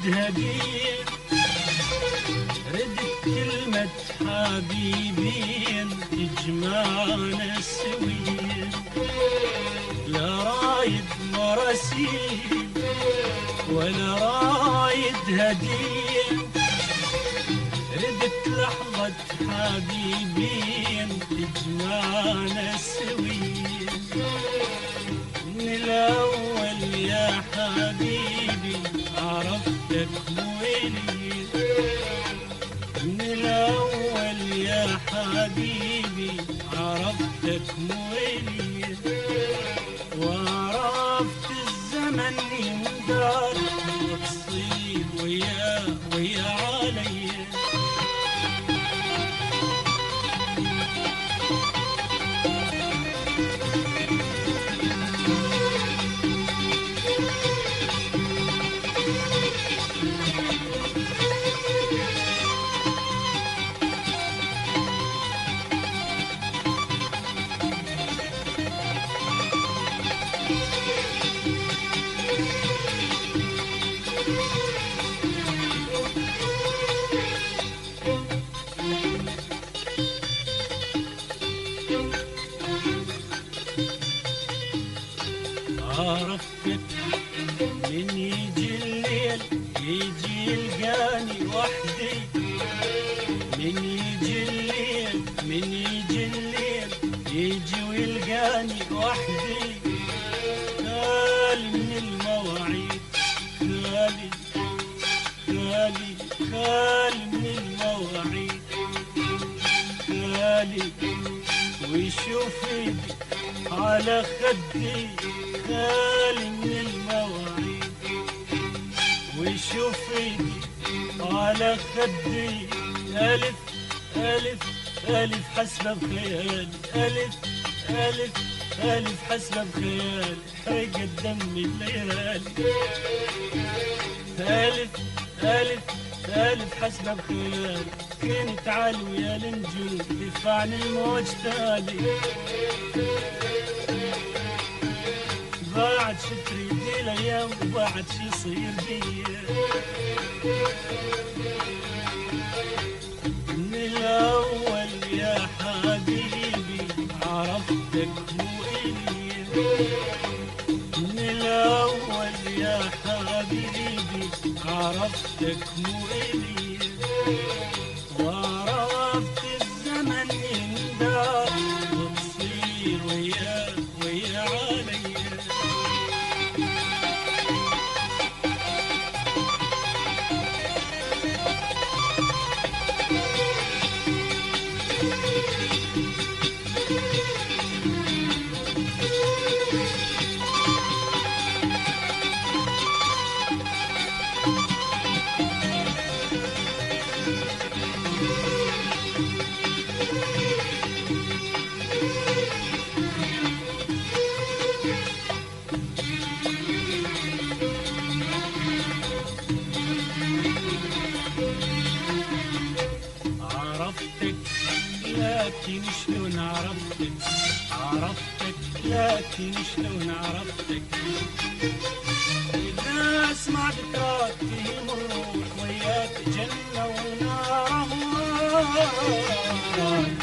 هدية ردت كلمة حبيبين تجمعنا سوية، لا رايد مراسيل ولا رايد هدية، ردت لحظة حبيبين تجمعنا سوية. من الأول يا حبيبي عرفتك ويلي، من الأول يا حبيبي عرفتك ويلي، وعرفت الزمن يندار وتصير ويا علي. عرفتك من يجي الليل يجي يلقاني وحدي، من يجي الليل من يجي الليل يجي ويلقاني وحدي. خالي من المواعيد خالي خالي خالي من المواعيد خالي، ويشوف ايدي على خدي خالي من المواعيد، ويشوف ايدي على خدي. ألف ألف ألف حسبة بخيالي، ألف ألف ألف حسبة بخيالي، حرقت دم الليالي. ألف ألف ألف حسبة بخيالي، كنت علوي يا النجوم دفعني الموج تالي. بعد شتري دي الايام وبعد شي يصير بيا. من الاول يا حبيبي عرفتك مو إلي، من الاول يا حبيبي عرفتك مو إلي، وعرفت الزمن يندار وتصير ويا علي. عرفتك لكن شلون عرفتك، عرفتك لكن شلون عرفتك. إذا أسمع ذكراك تهيم الروح وياك جنة ونار أهواك.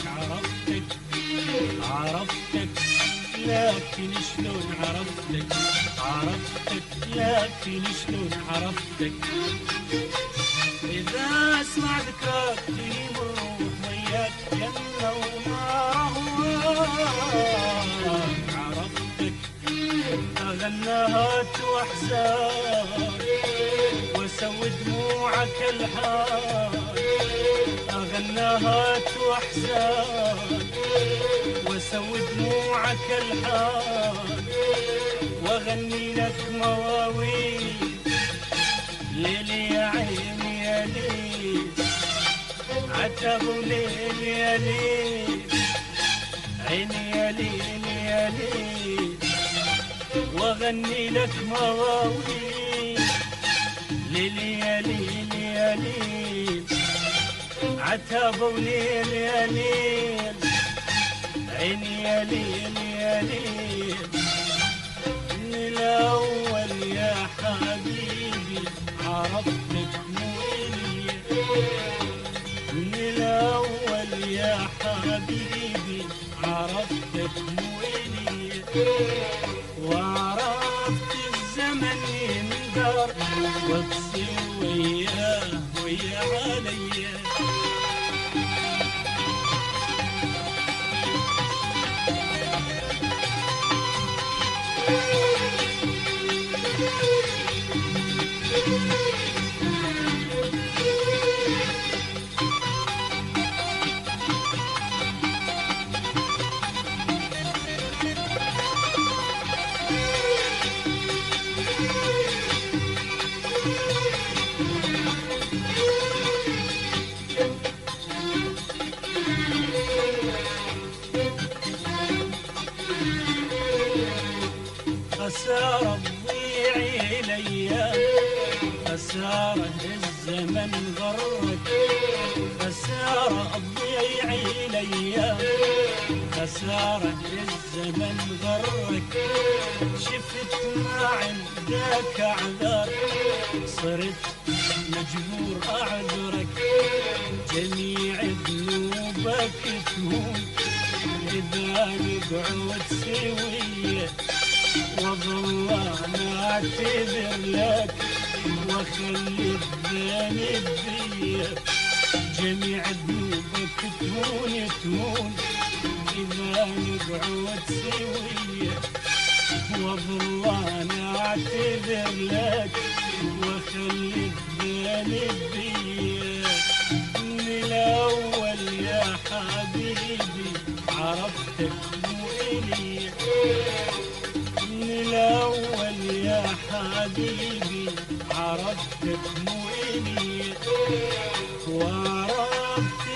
عرفتك عرفتك لكن شلون عرفتك، عرفتك لكن شلون عرفتك. إذا أسمع ذكراك تهيم الروح وياك جنة ونار أهواك. عرفتك أغناهات وأحزان وأسوي دموعك الحال، أغناهات وأحزان وأسوي دموعك الحال، وأغني لك مواويل ليلي يا عيني يا ليل، عتب وليل يا ليل، عيني يا ليل يا ليل، واغني لك مواويل ليلي يا ليل يا ليل، عتب وليل يا ليل، عيني يا ليل يا ليل. من الأول يا حبيبي عرفتك مو إلي. من الأول يا حبيبي عرفتك مو إلي، وعرفت الزمن يندر وتصير وياه ويا عليا. خسارة تضيعي ليا، خسارة الزمن غرك، خسارة تضيعي ليا، خسارة الزمن غرك. شفت ما عندك أعذار، صرت مجبور أعذرك. جميع ذنوبك تهون إذا نقعد سوية، وظل أنا أعتذر لك وأخلي الذنب بيا. جميع ذنوبك تهون إذا نقعد سوية، وظل أنا أعتذر لك وأخلي الذنب بيا. من الأول يا حبيبي عرفتك مو إلي، من الأول يا حبيبي عرفتك مو إلي، وعرفت